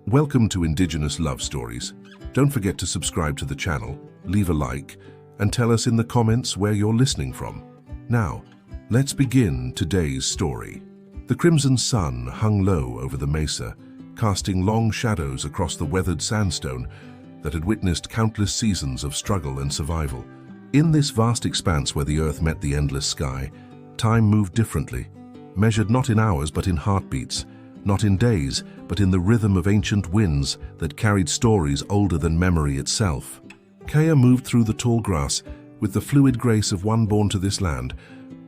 Welcome to Indigenous Love Stories. Don't forget to subscribe to the channel, leave a like, and tell us in the comments where you're listening from. Now, let's begin today's story. The crimson sun hung low over the mesa, casting long shadows across the weathered sandstone that had witnessed countless seasons of struggle and survival. In this vast expanse where the earth met the endless sky, time moved differently, measured not in hours but in heartbeats, not in days but in the rhythm of ancient winds that carried stories older than memory itself. Kaya moved through the tall grass with the fluid grace of one born to this land,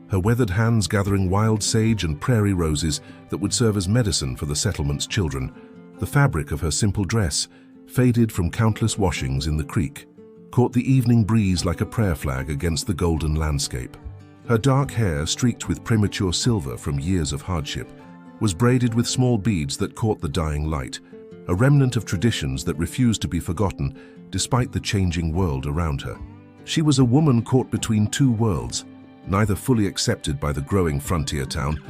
her weathered hands gathering wild sage and prairie roses that would serve as medicine for the settlement's children. The fabric of her simple dress, faded from countless washings in the creek, caught the evening breeze like a prayer flag against the golden landscape. Her dark hair, streaked with premature silver from years of hardship, was braided with small beads that caught the dying light, a remnant of traditions that refused to be forgotten despite the changing world around her. She was a woman caught between two worlds, neither fully accepted by the growing frontier town,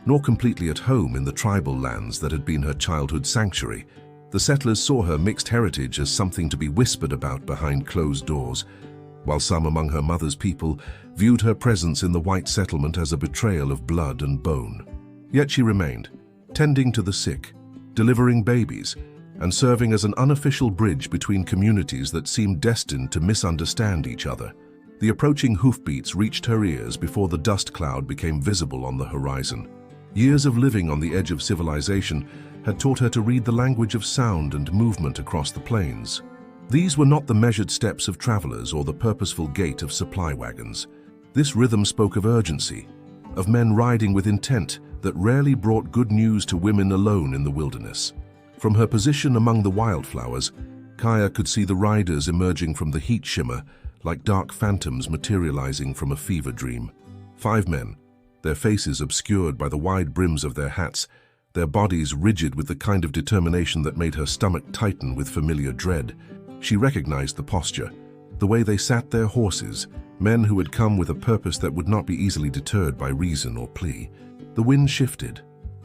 nor completely at home in the tribal lands that had been her childhood sanctuary. The settlers saw her mixed heritage as something to be whispered about behind closed doors, while some among her mother's people viewed her presence in the white settlement as a betrayal of blood and bone. Yet she remained, tending to the sick, delivering babies, and serving as an unofficial bridge between communities that seemed destined to misunderstand each other. The approaching hoofbeats reached her ears before the dust cloud became visible on the horizon. Years of living on the edge of civilization had taught her to read the language of sound and movement across the plains. These were not the measured steps of travelers or the purposeful gait of supply wagons. This rhythm spoke of urgency, of men riding with intent that rarely brought good news to women alone in the wilderness. From her position among the wildflowers, Kaya could see the riders emerging from the heat shimmer like dark phantoms materializing from a fever dream. 5 men, their faces obscured by the wide brims of their hats, their bodies rigid with the kind of determination that made her stomach tighten with familiar dread. She recognized the posture, the way they sat their horses, men who had come with a purpose that would not be easily deterred by reason or plea. The wind shifted,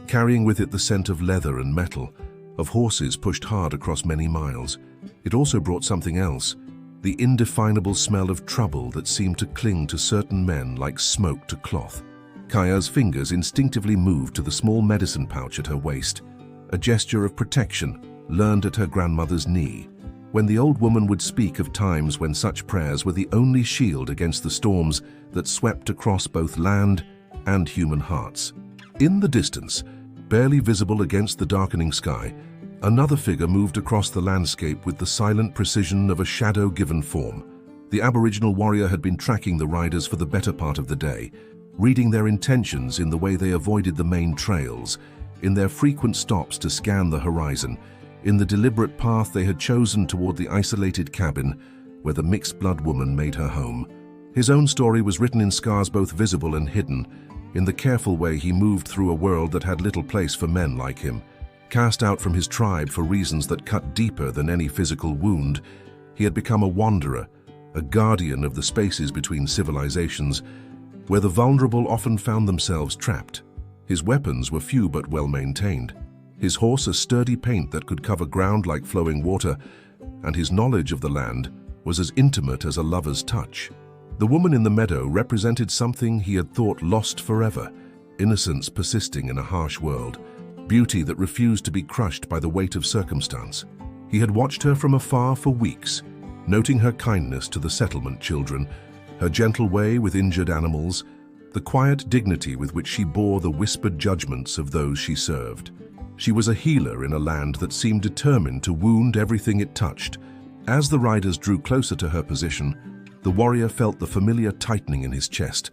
carrying with it the scent of leather and metal, of horses pushed hard across many miles. It also brought something else, the indefinable smell of trouble that seemed to cling to certain men like smoke to cloth. Kaya's fingers instinctively moved to the small medicine pouch at her waist, a gesture of protection learned at her grandmother's knee, when the old woman would speak of times when such prayers were the only shield against the storms that swept across both land and human hearts. In the distance, barely visible against the darkening sky, another figure moved across the landscape with the silent precision of a shadow-given form. The Aboriginal warrior had been tracking the riders for the better part of the day, reading their intentions in the way they avoided the main trails, in their frequent stops to scan the horizon, in the deliberate path they had chosen toward the isolated cabin where the mixed-blood woman made her home. His own story was written in scars both visible and hidden, in the careful way he moved through a world that had little place for men like him. Cast out from his tribe for reasons that cut deeper than any physical wound, he had become a wanderer, a guardian of the spaces between civilizations, where the vulnerable often found themselves trapped. His weapons were few but well-maintained. His horse a sturdy paint that could cover ground like flowing water, and his knowledge of the land was as intimate as a lover's touch. The woman in the meadow represented something he had thought lost forever, innocence persisting in a harsh world, beauty that refused to be crushed by the weight of circumstance. He had watched her from afar for weeks, noting her kindness to the settlement children, her gentle way with injured animals, the quiet dignity with which she bore the whispered judgments of those she served. She was a healer in a land that seemed determined to wound everything it touched. As the riders drew closer to her position, the warrior felt the familiar tightening in his chest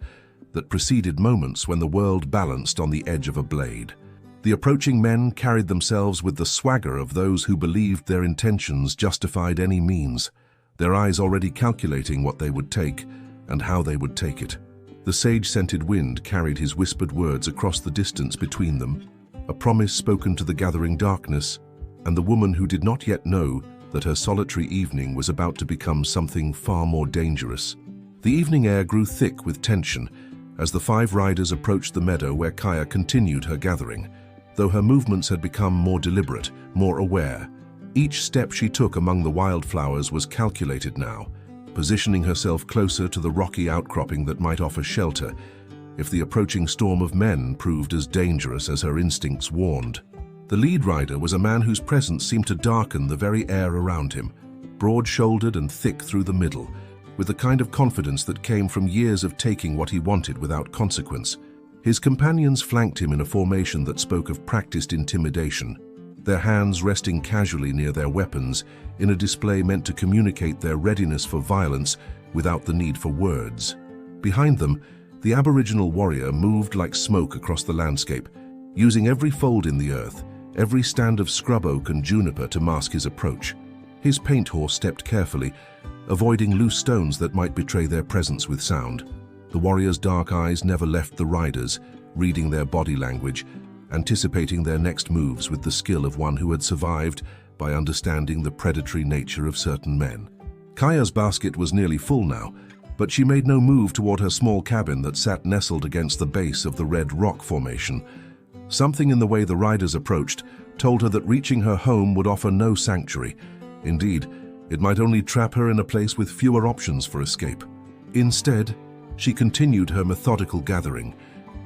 that preceded moments when the world balanced on the edge of a blade. The approaching men carried themselves with the swagger of those who believed their intentions justified any means, their eyes already calculating what they would take and how they would take it. The sage-scented wind carried his whispered words across the distance between them, a promise spoken to the gathering darkness, and the woman who did not yet know that her solitary evening was about to become something far more dangerous. The evening air grew thick with tension as the 5 riders approached the meadow where Kaya continued her gathering, though her movements had become more deliberate, more aware, Each step she took among the wildflowers was calculated now, positioning herself closer to the rocky outcropping that might offer shelter if the approaching storm of men proved as dangerous as her instincts warned. The lead rider was a man whose presence seemed to darken the very air around him, broad-shouldered and thick through the middle, with the kind of confidence that came from years of taking what he wanted without consequence. His companions flanked him in a formation that spoke of practiced intimidation, their hands resting casually near their weapons in a display meant to communicate their readiness for violence without the need for words. Behind them, the Aboriginal warrior moved like smoke across the landscape, using every fold in the earth, every stand of scrub oak and juniper to mask his approach. His paint horse stepped carefully, avoiding loose stones that might betray their presence with sound. The warrior's dark eyes never left the riders, reading their body language, anticipating their next moves with the skill of one who had survived by understanding the predatory nature of certain men. Kaya's basket was nearly full now, but she made no move toward her small cabin that sat nestled against the base of the red rock formation. Something in the way the riders approached told her that reaching her home would offer no sanctuary. Indeed, it might only trap her in a place with fewer options for escape. Instead, she continued her methodical gathering,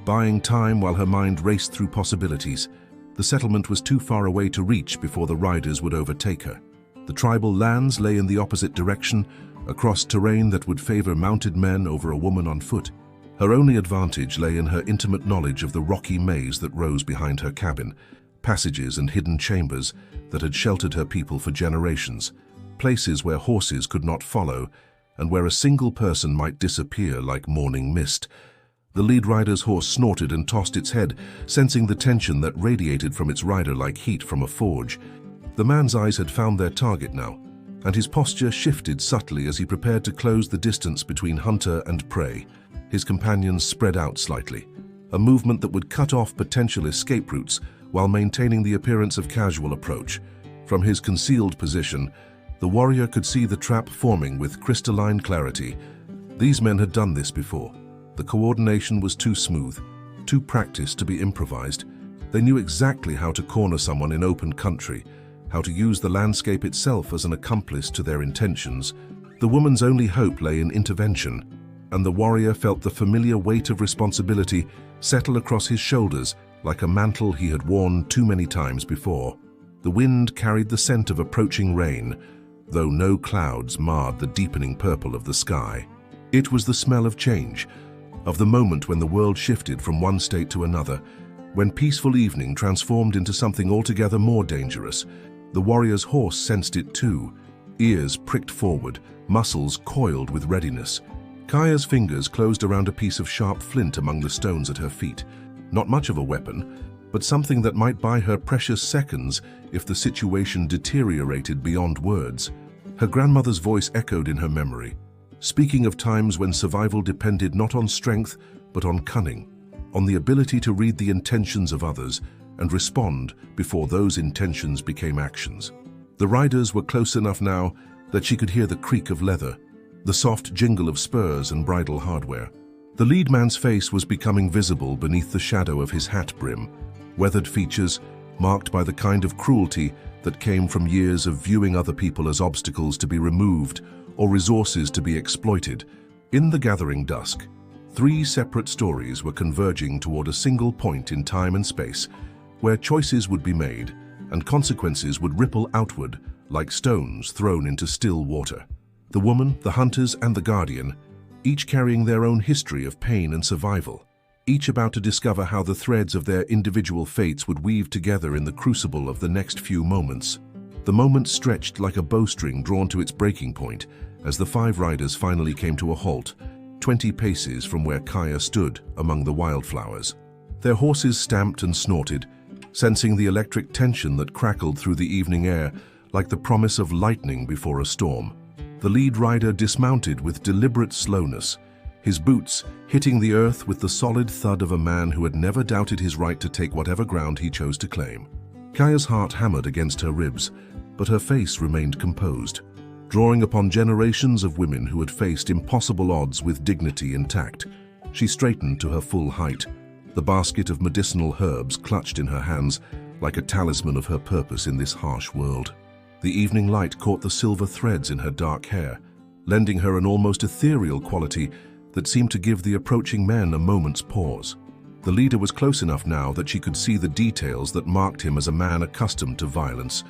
buying time while her mind raced through possibilities. The settlement was too far away to reach before the riders would overtake her. The tribal lands lay in the opposite direction, across terrain that would favor mounted men over a woman on foot. Her only advantage lay in her intimate knowledge of the rocky maze that rose behind her cabin, passages and hidden chambers that had sheltered her people for generations, places where horses could not follow and where a single person might disappear like morning mist. The lead rider's horse snorted and tossed its head, sensing the tension that radiated from its rider like heat from a forge. The man's eyes had found their target now, and his posture shifted subtly as he prepared to close the distance between hunter and prey. His companions spread out slightly, a movement that would cut off potential escape routes while maintaining the appearance of casual approach. From his concealed position, the warrior could see the trap forming with crystalline clarity. These men had done this before. The coordination was too smooth, too practiced to be improvised. They knew exactly how to corner someone in open country, how to use the landscape itself as an accomplice to their intentions. The woman's only hope lay in intervention, and the warrior felt the familiar weight of responsibility settle across his shoulders like a mantle he had worn too many times before. The wind carried the scent of approaching rain, though no clouds marred the deepening purple of the sky. It was the smell of change, of the moment when the world shifted from one state to another, when peaceful evening transformed into something altogether more dangerous. The warrior's horse sensed it too, ears pricked forward, muscles coiled with readiness. Kaya's fingers closed around a piece of sharp flint among the stones at her feet. Not much of a weapon, but something that might buy her precious seconds if the situation deteriorated beyond words. Her grandmother's voice echoed in her memory, speaking of times when survival depended not on strength, but on cunning, on the ability to read the intentions of others and respond before those intentions became actions. The riders were close enough now that she could hear the creak of leather, the soft jingle of spurs and bridle hardware. The lead man's face was becoming visible beneath the shadow of his hat brim, weathered features marked by the kind of cruelty that came from years of viewing other people as obstacles to be removed or resources to be exploited. In the gathering dusk, three separate stories were converging toward a single point in time and space, where choices would be made and consequences would ripple outward like stones thrown into still water. The woman, the hunters, and the guardian, each carrying their own history of pain and survival, each about to discover how the threads of their individual fates would weave together in the crucible of the next few moments. The moment stretched like a bowstring drawn to its breaking point as the five riders finally came to a halt, 20 paces from where Kaya stood among the wildflowers. Their horses stamped and snorted, sensing the electric tension that crackled through the evening air like the promise of lightning before a storm. The lead rider dismounted with deliberate slowness, his boots hitting the earth with the solid thud of a man who had never doubted his right to take whatever ground he chose to claim. Kaya's heart hammered against her ribs, but her face remained composed, drawing upon generations of women who had faced impossible odds with dignity intact. She straightened to her full height, the basket of medicinal herbs clutched in her hands like a talisman of her purpose in this harsh world. The evening light caught the silver threads in her dark hair, lending her an almost ethereal quality that seemed to give the approaching men a moment's pause. The leader was close enough now that she could see the details that marked him as a man accustomed to violence.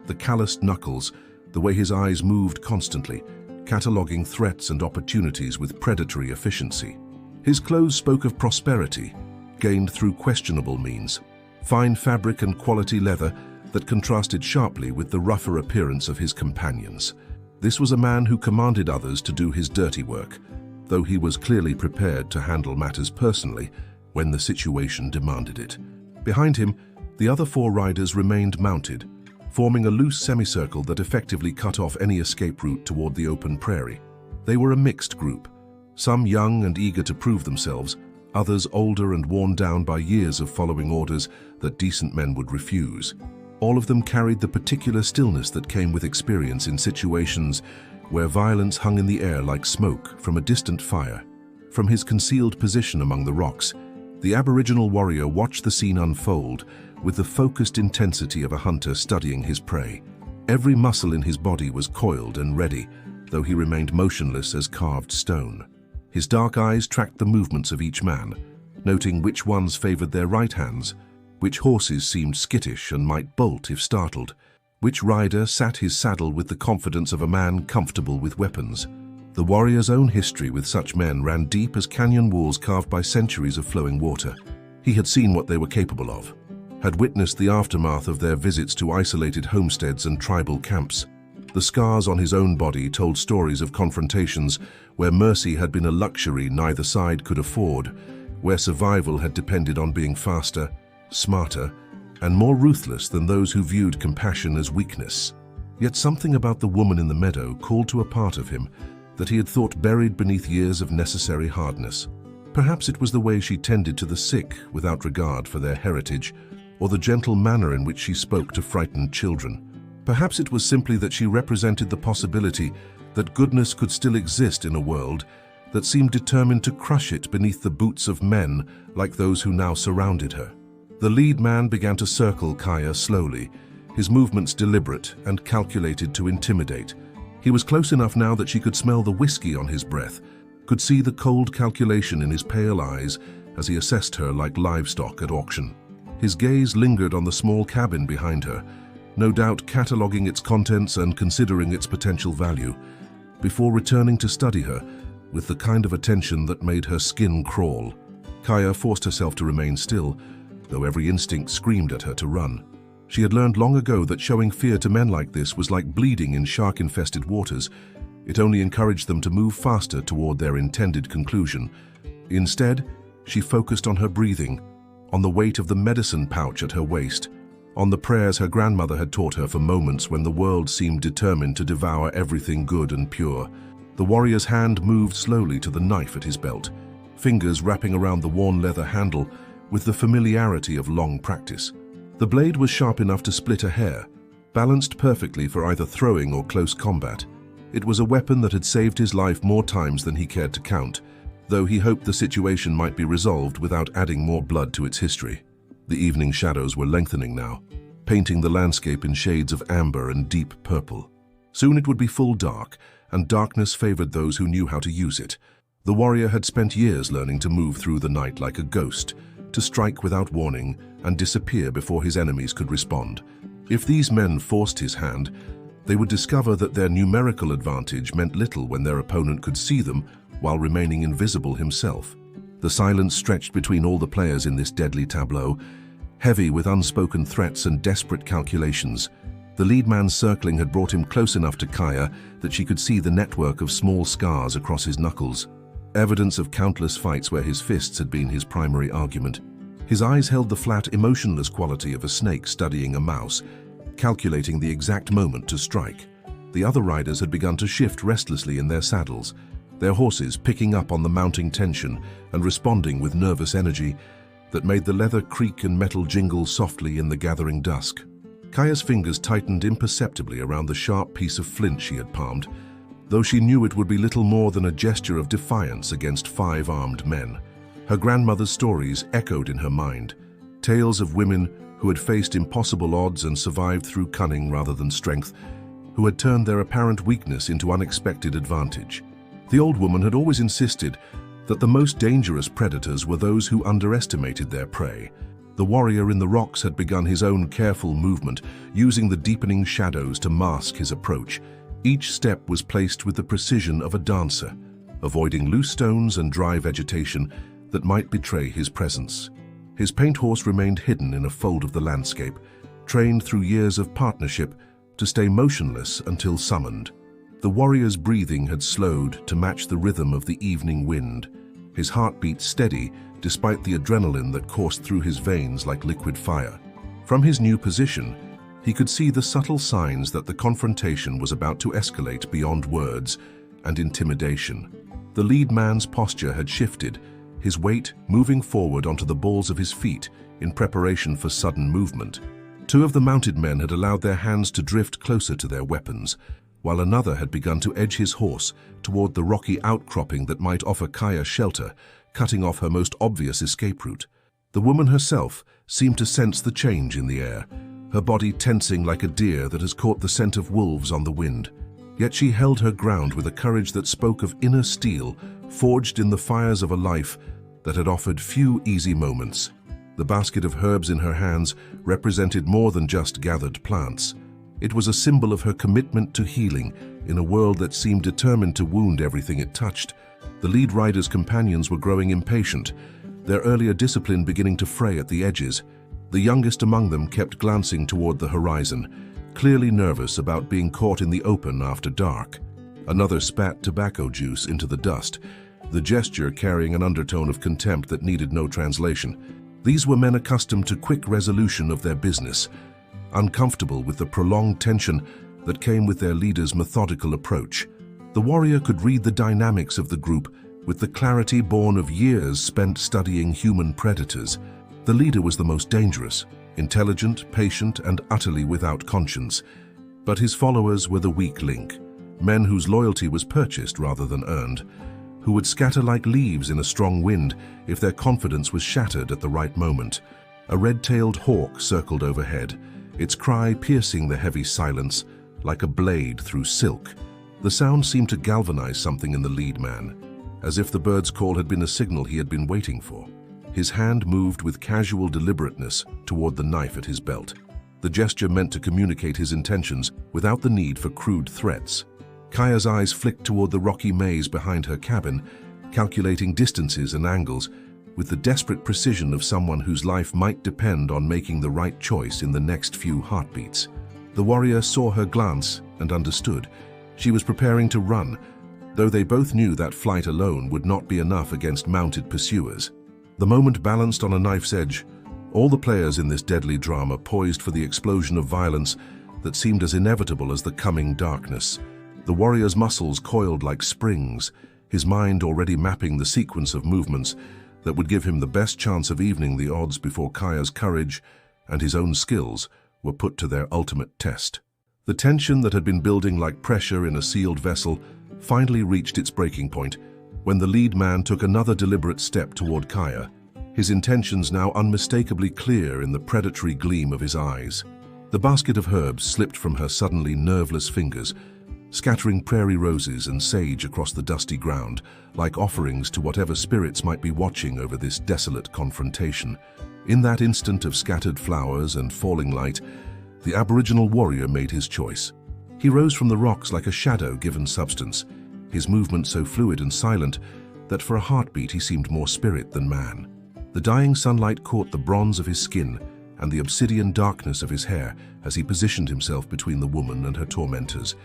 The calloused knuckles, the way his eyes moved constantly, cataloguing threats and opportunities with predatory efficiency. His clothes spoke of prosperity, gained through questionable means. Fine fabric and quality leather that contrasted sharply with the rougher appearance of his companions. This was a man who commanded others to do his dirty work, though he was clearly prepared to handle matters personally when the situation demanded it. Behind him, the other 4 riders remained mounted, forming a loose semicircle that effectively cut off any escape route toward the open prairie. They were a mixed group, some young and eager to prove themselves, others older and worn down by years of following orders that decent men would refuse. All of them carried the particular stillness that came with experience in situations where violence hung in the air like smoke from a distant fire. From his concealed position among the rocks, the Aboriginal warrior watched the scene unfold with the focused intensity of a hunter studying his prey. Every muscle in his body was coiled and ready, though he remained motionless as carved stone. His dark eyes tracked the movements of each man, noting which ones favored their right hands, which horses seemed skittish and might bolt if startled, which rider sat his saddle with the confidence of a man comfortable with weapons. The warrior's own history with such men ran deep as canyon walls carved by centuries of flowing water. He had seen what they were capable of, had witnessed the aftermath of their visits to isolated homesteads and tribal camps. The scars on his own body told stories of confrontations where mercy had been a luxury neither side could afford, where survival had depended on being faster, smarter, and more ruthless than those who viewed compassion as weakness. Yet something about the woman in the meadow called to a part of him that he had thought buried beneath years of necessary hardness. Perhaps it was the way she tended to the sick without regard for their heritage, or the gentle manner in which she spoke to frightened children. Perhaps it was simply that she represented the possibility that goodness could still exist in a world that seemed determined to crush it beneath the boots of men like those who now surrounded her. The lead man began to circle Kaya slowly, his movements deliberate and calculated to intimidate. He was close enough now that she could smell the whiskey on his breath, could see the cold calculation in his pale eyes as he assessed her like livestock at auction. His gaze lingered on the small cabin behind her, no doubt cataloguing its contents and considering its potential value, before returning to study her with the kind of attention that made her skin crawl. Kaya forced herself to remain still, though every instinct screamed at her to run. She had learned long ago that showing fear to men like this was like bleeding in shark-infested waters. It only encouraged them to move faster toward their intended conclusion. Instead, she focused on her breathing, on the weight of the medicine pouch at her waist, on the prayers her grandmother had taught her for moments when the world seemed determined to devour everything good and pure. The warrior's hand moved slowly to the knife at his belt, fingers wrapping around the worn leather handle with the familiarity of long practice. The blade was sharp enough to split a hair, balanced perfectly for either throwing or close combat. It was a weapon that had saved his life more times than he cared to count, though he hoped the situation might be resolved without adding more blood to its history. The evening shadows were lengthening now, painting the landscape in shades of amber and deep purple. Soon it would be full dark, and darkness favored those who knew how to use it. The warrior had spent years learning to move through the night like a ghost, to strike without warning and disappear before his enemies could respond. If these men forced his hand, they would discover that their numerical advantage meant little when their opponent could see them while remaining invisible himself. The silence stretched between all the players in this deadly tableau, heavy with unspoken threats and desperate calculations. The lead man's circling had brought him close enough to Kaya that she could see the network of small scars across his knuckles, evidence of countless fights where his fists had been his primary argument. His eyes held the flat, emotionless quality of a snake studying a mouse, calculating the exact moment to strike. The other riders had begun to shift restlessly in their saddles, their horses picking up on the mounting tension and responding with nervous energy that made the leather creak and metal jingle softly in the gathering dusk. Kaya's fingers tightened imperceptibly around the sharp piece of flint she had palmed, though she knew it would be little more than a gesture of defiance against 5 armed men. Her grandmother's stories echoed in her mind, tales of women who had faced impossible odds and survived through cunning rather than strength, who had turned their apparent weakness into unexpected advantage. The old woman had always insisted that the most dangerous predators were those who underestimated their prey. The warrior in the rocks had begun his own careful movement, using the deepening shadows to mask his approach. Each step was placed with the precision of a dancer, avoiding loose stones and dry vegetation that might betray his presence. His paint horse remained hidden in a fold of the landscape, trained through years of partnership to stay motionless until summoned. The warrior's breathing had slowed to match the rhythm of the evening wind, his heartbeat steady despite the adrenaline that coursed through his veins like liquid fire. From his new position, he could see the subtle signs that the confrontation was about to escalate beyond words and intimidation. The lead man's posture had shifted, his weight moving forward onto the balls of his feet in preparation for sudden movement. Two of the mounted men had allowed their hands to drift closer to their weapons, while another had begun to edge his horse toward the rocky outcropping that might offer Kaya shelter, cutting off her most obvious escape route. The woman herself seemed to sense the change in the air, her body tensing like a deer that has caught the scent of wolves on the wind. Yet she held her ground with a courage that spoke of inner steel, forged in the fires of a life that had offered few easy moments. The basket of herbs in her hands represented more than just gathered plants. It was a symbol of her commitment to healing in a world that seemed determined to wound everything it touched. The lead rider's companions were growing impatient, their earlier discipline beginning to fray at the edges. The youngest among them kept glancing toward the horizon, clearly nervous about being caught in the open after dark. Another spat tobacco juice into the dust, the gesture carrying an undertone of contempt that needed no translation. These were men accustomed to quick resolution of their business, uncomfortable with the prolonged tension that came with their leader's methodical approach. The warrior could read the dynamics of the group with the clarity born of years spent studying human predators. The leader was the most dangerous, intelligent, patient, and utterly without conscience. But his followers were the weak link, men whose loyalty was purchased rather than earned, who would scatter like leaves in a strong wind if their confidence was shattered at the right moment. A red-tailed hawk circled overhead, its cry piercing the heavy silence like a blade through silk. The sound seemed to galvanize something in the lead man, as if the bird's call had been a signal he had been waiting for. His hand moved with casual deliberateness toward the knife at his belt. The gesture meant to communicate his intentions without the need for crude threats. Kaya's eyes flicked toward the rocky maze behind her cabin, calculating distances and angles with the desperate precision of someone whose life might depend on making the right choice in the next few heartbeats. The warrior saw her glance and understood. She was preparing to run, though they both knew that flight alone would not be enough against mounted pursuers. The moment balanced on a knife's edge, all the players in this deadly drama poised for the explosion of violence that seemed as inevitable as the coming darkness. The warrior's muscles coiled like springs, his mind already mapping the sequence of movements that would give him the best chance of evening the odds before Kaya's courage and his own skills were put to their ultimate test. The tension that had been building like pressure in a sealed vessel finally reached its breaking point when the lead man took another deliberate step toward Kaya, his intentions now unmistakably clear in the predatory gleam of his eyes. The basket of herbs slipped from her suddenly nerveless fingers, scattering prairie roses and sage across the dusty ground, like offerings to whatever spirits might be watching over this desolate confrontation. In that instant of scattered flowers and falling light, the Aboriginal warrior made his choice. He rose from the rocks like a shadow given substance, his movement so fluid and silent that for a heartbeat he seemed more spirit than man. The dying sunlight caught the bronze of his skin and the obsidian darkness of his hair as he positioned himself between the woman and her tormentors,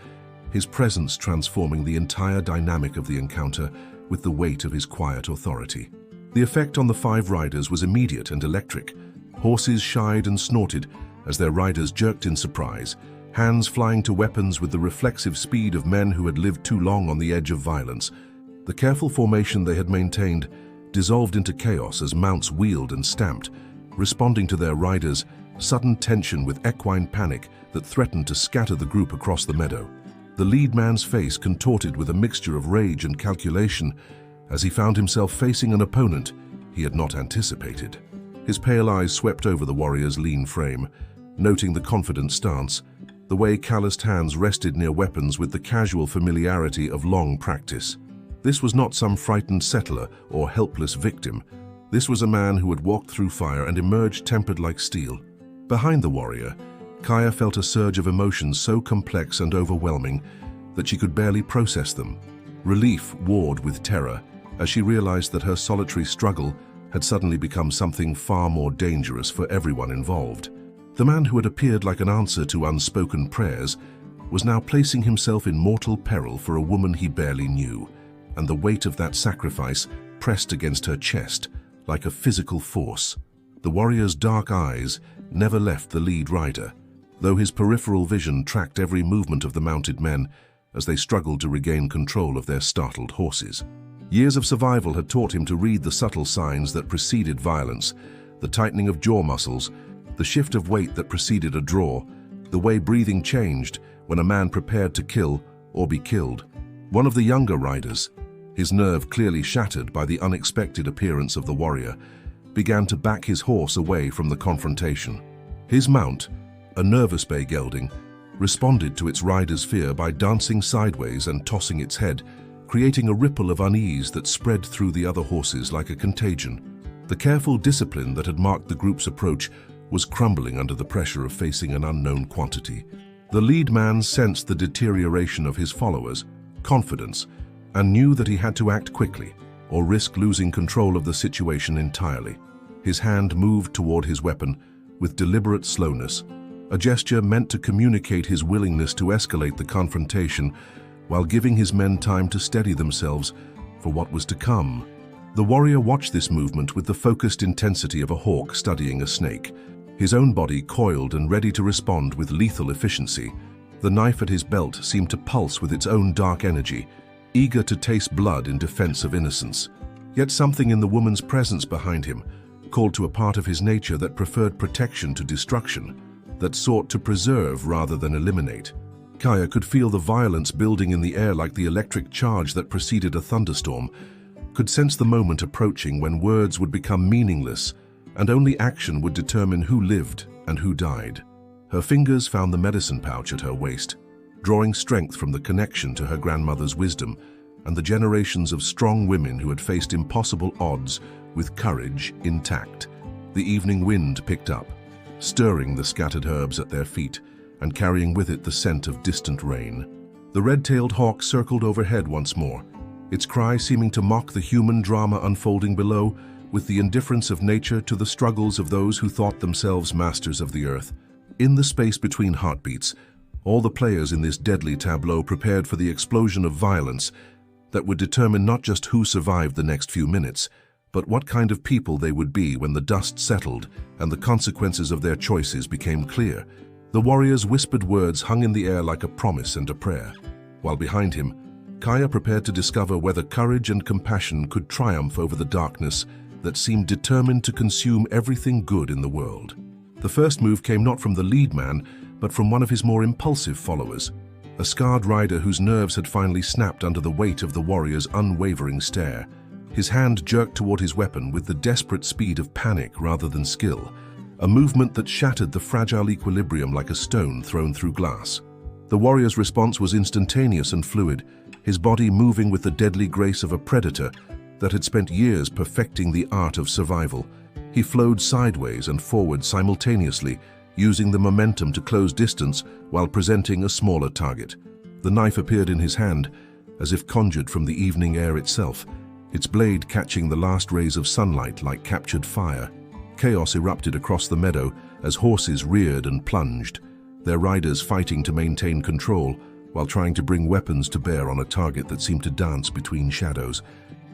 his presence transforming the entire dynamic of the encounter with the weight of his quiet authority. The effect on the 5 riders was immediate and electric. Horses shied and snorted as their riders jerked in surprise, hands flying to weapons with the reflexive speed of men who had lived too long on the edge of violence. The careful formation they had maintained dissolved into chaos as mounts wheeled and stamped, responding to their riders' sudden tension with equine panic that threatened to scatter the group across the meadow. The lead man's face contorted with a mixture of rage and calculation as he found himself facing an opponent he had not anticipated. His pale eyes swept over the warrior's lean frame, noting the confident stance, the way calloused hands rested near weapons with the casual familiarity of long practice. This was not some frightened settler or helpless victim. This was a man who had walked through fire and emerged tempered like steel. Behind the warrior, Kaya felt a surge of emotions so complex and overwhelming that she could barely process them. Relief warred with terror as she realized that her solitary struggle had suddenly become something far more dangerous for everyone involved. The man who had appeared like an answer to unspoken prayers was now placing himself in mortal peril for a woman he barely knew, and the weight of that sacrifice pressed against her chest like a physical force. The warrior's dark eyes never left the lead rider, though his peripheral vision tracked every movement of the mounted men as they struggled to regain control of their startled horses. Years of survival had taught him to read the subtle signs that preceded violence, the tightening of jaw muscles, the shift of weight that preceded a draw, the way breathing changed when a man prepared to kill or be killed. One of the younger riders, his nerve clearly shattered by the unexpected appearance of the warrior, began to back his horse away from the confrontation. His mount, a nervous bay gelding, responded to its rider's fear by dancing sideways and tossing its head, creating a ripple of unease that spread through the other horses like a contagion. The careful discipline that had marked the group's approach was crumbling under the pressure of facing an unknown quantity. The lead man sensed the deterioration of his followers' confidence and knew that he had to act quickly or risk losing control of the situation entirely. His hand moved toward his weapon with deliberate slowness, a gesture meant to communicate his willingness to escalate the confrontation while giving his men time to steady themselves for what was to come. The warrior watched this movement with the focused intensity of a hawk studying a snake, his own body coiled and ready to respond with lethal efficiency. The knife at his belt seemed to pulse with its own dark energy, eager to taste blood in defense of innocence. Yet something in the woman's presence behind him called to a part of his nature that preferred protection to destruction, that sought to preserve rather than eliminate. Kaya could feel the violence building in the air like the electric charge that preceded a thunderstorm, could sense the moment approaching when words would become meaningless and only action would determine who lived and who died. Her fingers found the medicine pouch at her waist, drawing strength from the connection to her grandmother's wisdom and the generations of strong women who had faced impossible odds with courage intact. The evening wind picked up, stirring the scattered herbs at their feet and carrying with it the scent of distant rain. The red-tailed hawk circled overhead once more, its cry seeming to mock the human drama unfolding below with the indifference of nature to the struggles of those who thought themselves masters of the earth. In the space between heartbeats, all the players in this deadly tableau prepared for the explosion of violence that would determine not just who survived the next few minutes, but what kind of people they would be when the dust settled and the consequences of their choices became clear. The warrior's whispered words hung in the air like a promise and a prayer, while behind him, Kaya prepared to discover whether courage and compassion could triumph over the darkness that seemed determined to consume everything good in the world. The first move came not from the lead man, but from one of his more impulsive followers, a scarred rider whose nerves had finally snapped under the weight of the warrior's unwavering stare. His hand jerked toward his weapon with the desperate speed of panic rather than skill, a movement that shattered the fragile equilibrium like a stone thrown through glass. The warrior's response was instantaneous and fluid, his body moving with the deadly grace of a predator that had spent years perfecting the art of survival. He flowed sideways and forward simultaneously, using the momentum to close distance while presenting a smaller target. The knife appeared in his hand, as if conjured from the evening air itself, its blade catching the last rays of sunlight like captured fire. Chaos erupted across the meadow as horses reared and plunged, their riders fighting to maintain control while trying to bring weapons to bear on a target that seemed to dance between shadows.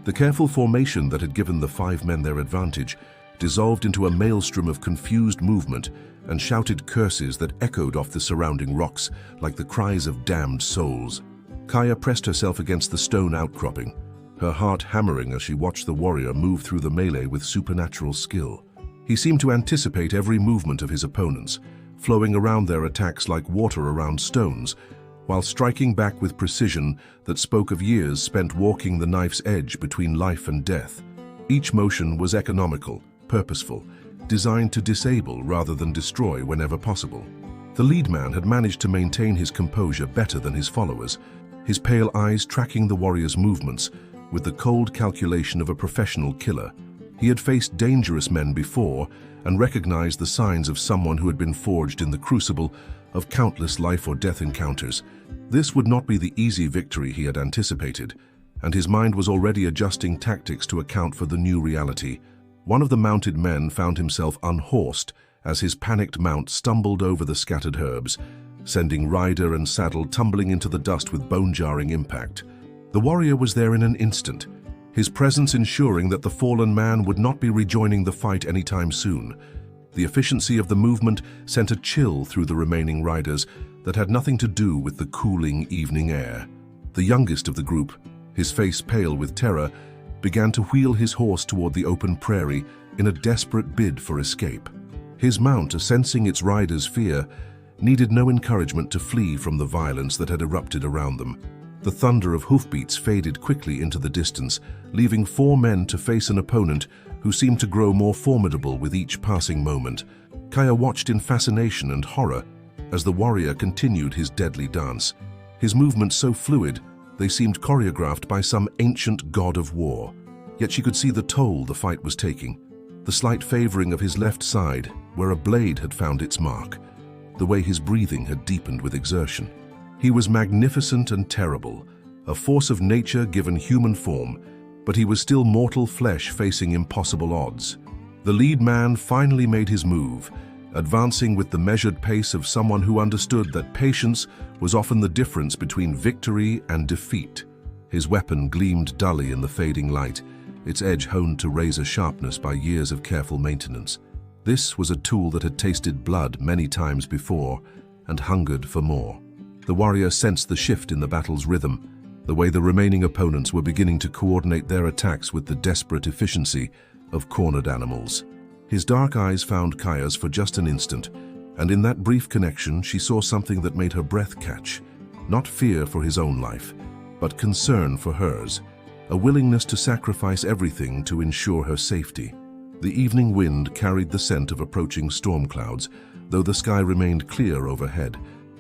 The careful formation that had given the 5 men their advantage dissolved into a maelstrom of confused movement and shouted curses that echoed off the surrounding rocks like the cries of damned souls. Kaya pressed herself against the stone outcropping, her heart hammering as she watched the warrior move through the melee with supernatural skill. He seemed to anticipate every movement of his opponents, flowing around their attacks like water around stones, while striking back with precision that spoke of years spent walking the knife's edge between life and death. Each motion was economical, purposeful, designed to disable rather than destroy whenever possible. The lead man had managed to maintain his composure better than his followers, his pale eyes tracking the warrior's movements with the cold calculation of a professional killer. He had faced dangerous men before and recognized the signs of someone who had been forged in the crucible of countless life-or-death encounters. This would not be the easy victory he had anticipated, and his mind was already adjusting tactics to account for the new reality. One of the mounted men found himself unhorsed as his panicked mount stumbled over the scattered herbs, sending rider and saddle tumbling into the dust with bone-jarring impact. The warrior was there in an instant, his presence ensuring that the fallen man would not be rejoining the fight anytime soon. The efficiency of the movement sent a chill through the remaining riders that had nothing to do with the cooling evening air. The youngest of the group, his face pale with terror, began to wheel his horse toward the open prairie in a desperate bid for escape. His mount, sensing its rider's fear, needed no encouragement to flee from the violence that had erupted around them. The thunder of hoofbeats faded quickly into the distance, leaving 4 men to face an opponent who seemed to grow more formidable with each passing moment. Kaya watched in fascination and horror as the warrior continued his deadly dance. His movements so fluid, they seemed choreographed by some ancient god of war. Yet she could see the toll the fight was taking. The slight favoring of his left side, where a blade had found its mark. The way his breathing had deepened with exertion. He was magnificent and terrible, a force of nature given human form, but he was still mortal flesh facing impossible odds. The lead man finally made his move, advancing with the measured pace of someone who understood that patience was often the difference between victory and defeat. His weapon gleamed dully in the fading light, its edge honed to razor sharpness by years of careful maintenance. This was a tool that had tasted blood many times before and hungered for more. The warrior sensed the shift in the battle's rhythm, the way the remaining opponents were beginning to coordinate their attacks with the desperate efficiency of cornered animals. His dark eyes found Kaya's for just an instant, and in that brief connection she saw something that made her breath catch. Not fear for his own life, but concern for hers, a willingness to sacrifice everything to ensure her safety. The evening wind carried the scent of approaching storm clouds, though the sky remained clear overhead.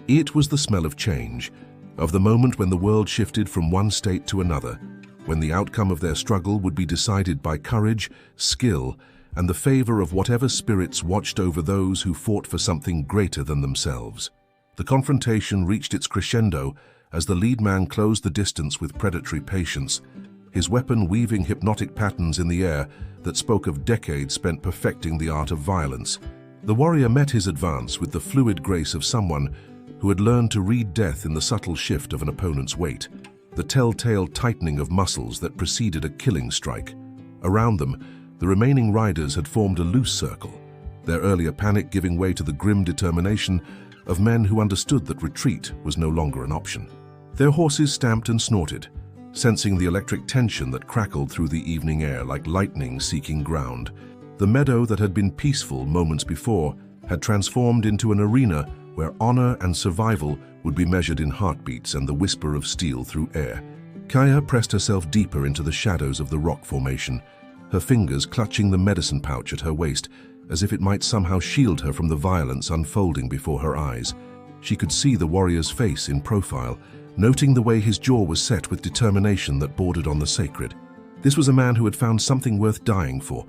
It was the smell of change, of the moment when the world shifted from one state to another, when the outcome of their struggle would be decided by courage, skill, and the favor of whatever spirits watched over those who fought for something greater than themselves. The confrontation reached its crescendo as the lead man closed the distance with predatory patience, his weapon weaving hypnotic patterns in the air that spoke of decades spent perfecting the art of violence. The warrior met his advance with the fluid grace of someone who had learned to read death in the subtle shift of an opponent's weight, the telltale tightening of muscles that preceded a killing strike. Around them, the remaining riders had formed a loose circle, their earlier panic giving way to the grim determination of men who understood that retreat was no longer an option. Their horses stamped and snorted, sensing the electric tension that crackled through the evening air like lightning seeking ground. The meadow that had been peaceful moments before had transformed into an arena where honor and survival would be measured in heartbeats and the whisper of steel through air. Kaya pressed herself deeper into the shadows of the rock formation, her fingers clutching the medicine pouch at her waist as if it might somehow shield her from the violence unfolding before her eyes. She could see the warrior's face in profile, noting the way his jaw was set with determination that bordered on the sacred. This was a man who had found something worth dying for,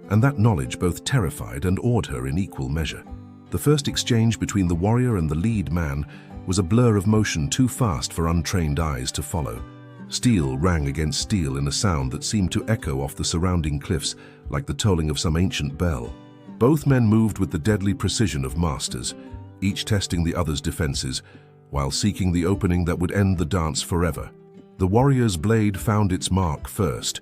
and that knowledge both terrified and awed her in equal measure. The first exchange between the warrior and the lead man was a blur of motion too fast for untrained eyes to follow. Steel rang against steel in a sound that seemed to echo off the surrounding cliffs like the tolling of some ancient bell. Both men moved with the deadly precision of masters, each testing the other's defenses, while seeking the opening that would end the dance forever. The warrior's blade found its mark first,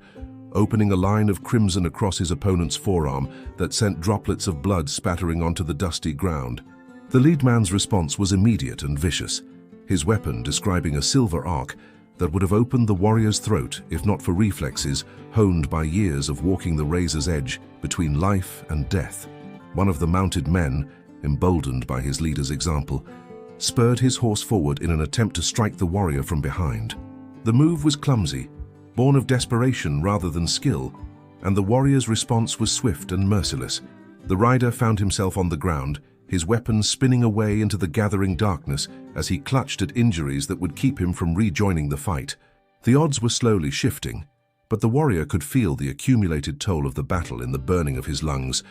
opening a line of crimson across his opponent's forearm that sent droplets of blood spattering onto the dusty ground. The lead man's response was immediate and vicious, his weapon describing a silver arc that would have opened the warrior's throat if not for reflexes honed by years of walking the razor's edge between life and death. One of the mounted men, emboldened by his leader's example, spurred his horse forward in an attempt to strike the warrior from behind. The move was clumsy, born of desperation rather than skill, and the warrior's response was swift and merciless. The rider found himself on the ground, his weapon spinning away into the gathering darkness as he clutched at injuries that would keep him from rejoining the fight. The odds were slowly shifting, but the warrior could feel the accumulated toll of the battle in the burning of his lungs,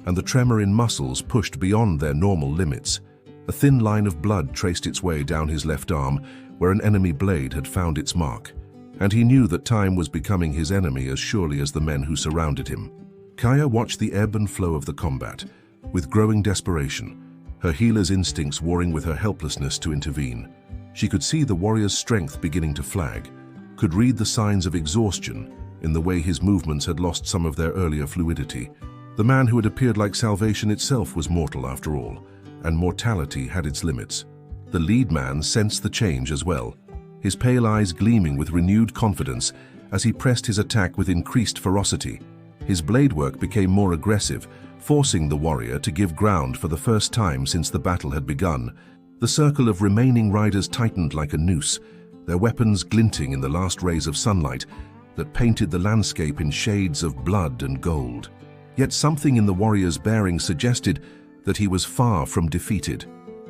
and the tremor in muscles pushed beyond their normal limits. A thin line of blood traced its way down his left arm, where an enemy blade had found its mark, and he knew that time was becoming his enemy as surely as the men who surrounded him. Kaya watched the ebb and flow of the combat, with growing desperation, her healer's instincts warring with her helplessness to intervene. She could see the warrior's strength beginning to flag, could read the signs of exhaustion in the way his movements had lost some of their earlier fluidity. The man who had appeared like salvation itself was mortal after all, and mortality had its limits. The lead man sensed the change as well, his pale eyes gleaming with renewed confidence as he pressed his attack with increased ferocity. His blade work became more aggressive, forcing the warrior to give ground for the first time since the battle had begun. The circle of remaining riders tightened like a noose, their weapons glinting in the last rays of sunlight that painted the landscape in shades of blood and gold. Yet something in the warrior's bearing suggested that he was far from defeated.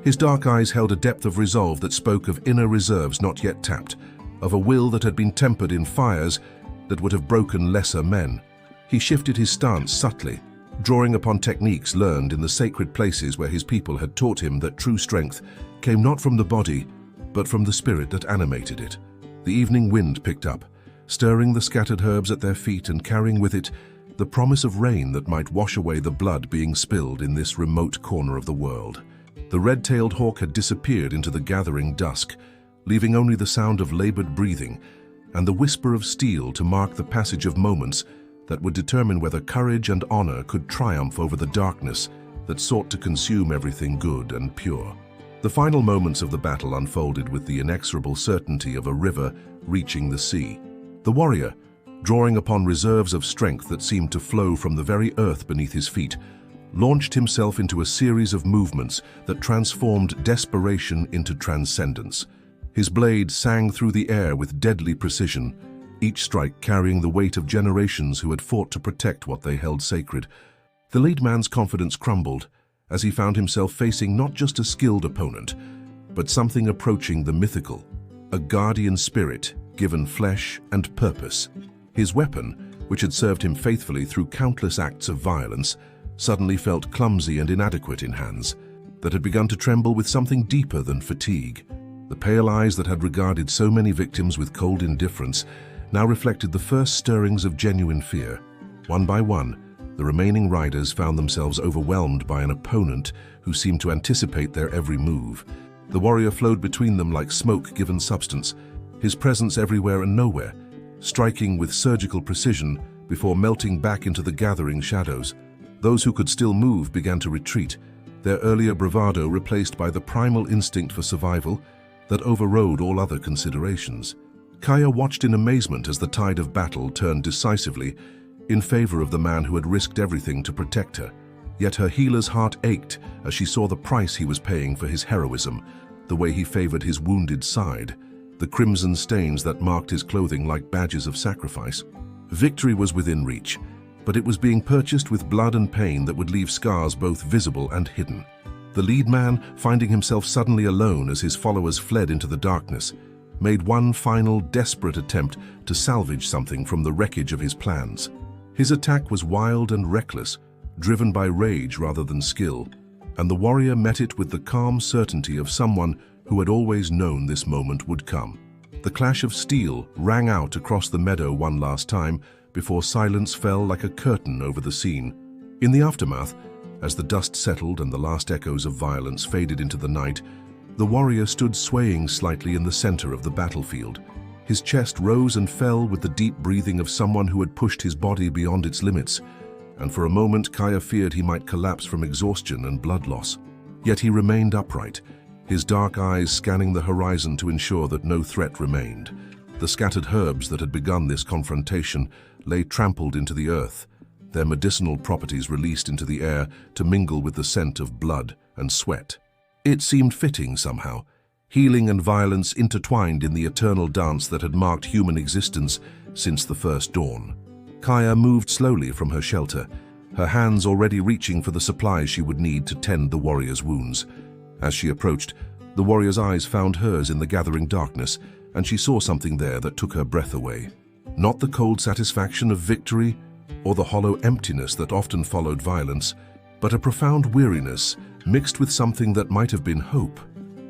His dark eyes held a depth of resolve that spoke of inner reserves not yet tapped, of a will that had been tempered in fires that would have broken lesser men. He shifted his stance subtly, drawing upon techniques learned in the sacred places where his people had taught him that true strength came not from the body, but from the spirit that animated it. The evening wind picked up, stirring the scattered herbs at their feet and carrying with it the promise of rain that might wash away the blood being spilled in this remote corner of the world. The red-tailed hawk had disappeared into the gathering dusk, leaving only the sound of labored breathing and the whisper of steel to mark the passage of moments that would determine whether courage and honor could triumph over the darkness that sought to consume everything good and pure. The final moments of the battle unfolded with the inexorable certainty of a river reaching the sea. The warrior, drawing upon reserves of strength that seemed to flow from the very earth beneath his feet, launched himself into a series of movements that transformed desperation into transcendence. His blade sang through the air with deadly precision, each strike carrying the weight of generations who had fought to protect what they held sacred. The lead man's confidence crumbled as he found himself facing not just a skilled opponent, but something approaching the mythical, a guardian spirit given flesh and purpose. His weapon, which had served him faithfully through countless acts of violence, suddenly felt clumsy and inadequate in hands that had begun to tremble with something deeper than fatigue. The pale eyes that had regarded so many victims with cold indifference now reflected the first stirrings of genuine fear. One by one, the remaining riders found themselves overwhelmed by an opponent who seemed to anticipate their every move. The warrior flowed between them like smoke given substance, his presence everywhere and nowhere, striking with surgical precision before melting back into the gathering shadows. Those who could still move began to retreat, their earlier bravado replaced by the primal instinct for survival that overrode all other considerations. Kaya watched in amazement as the tide of battle turned decisively in favor of the man who had risked everything to protect her. Yet her healer's heart ached as she saw the price he was paying for his heroism, the way he favored his wounded side, the crimson stains that marked his clothing like badges of sacrifice. Victory was within reach, but it was being purchased with blood and pain that would leave scars both visible and hidden. The lead man, finding himself suddenly alone as his followers fled into the darkness, made one final desperate attempt to salvage something from the wreckage of his plans. His attack was wild and reckless, driven by rage rather than skill, and the warrior met it with the calm certainty of someone who had always known this moment would come. The clash of steel rang out across the meadow one last time before silence fell like a curtain over the scene. In the aftermath, as the dust settled and the last echoes of violence faded into the night, the warrior stood swaying slightly in the center of the battlefield. His chest rose and fell with the deep breathing of someone who had pushed his body beyond its limits, and for a moment Kaya feared he might collapse from exhaustion and blood loss. Yet he remained upright, his dark eyes scanning the horizon to ensure that no threat remained. The scattered herbs that had begun this confrontation lay trampled into the earth, their medicinal properties released into the air to mingle with the scent of blood and sweat. It seemed fitting somehow, healing and violence intertwined in the eternal dance that had marked human existence since the first dawn. Kaya moved slowly from her shelter, her hands already reaching for the supplies she would need to tend the warrior's wounds. As she approached, the warrior's eyes found hers in the gathering darkness, and she saw something there that took her breath away. Not the cold satisfaction of victory or the hollow emptiness that often followed violence, but a profound weariness mixed with something that might have been hope.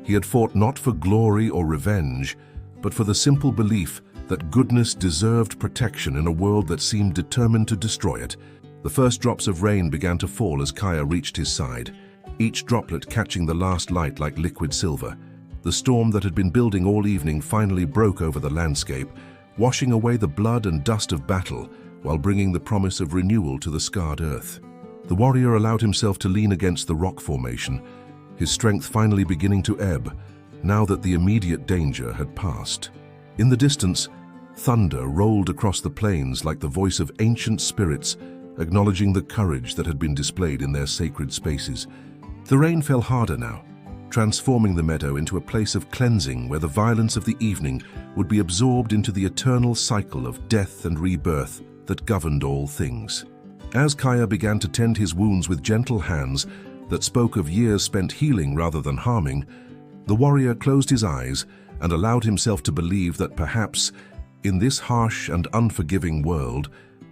He had fought not for glory or revenge, but for the simple belief that goodness deserved protection in a world that seemed determined to destroy it. The first drops of rain began to fall as Kaya reached his side, each droplet catching the last light like liquid silver. The storm that had been building all evening finally broke over the landscape, washing away the blood and dust of battle while bringing the promise of renewal to the scarred earth. The warrior allowed himself to lean against the rock formation, his strength finally beginning to ebb, now that the immediate danger had passed. In the distance, thunder rolled across the plains like the voice of ancient spirits, acknowledging the courage that had been displayed in their sacred spaces. The rain fell harder now, transforming the meadow into a place of cleansing where the violence of the evening would be absorbed into the eternal cycle of death and rebirth that governed all things. As Kaya began to tend his wounds with gentle hands that spoke of years spent healing rather than harming, the warrior closed his eyes and allowed himself to believe that perhaps, in this harsh and unforgiving world,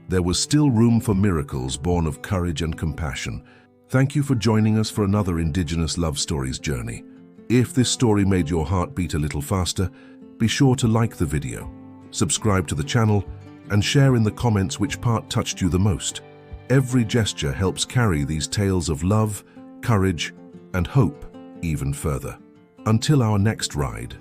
there was still room for miracles born of courage and compassion. Thank you for joining us for another Indigenous Love Stories journey. If this story made your heart beat a little faster, be sure to like the video, subscribe to the channel, and share in the comments which part touched you the most. Every gesture helps carry these tales of love, courage, and hope even further. Until our next ride.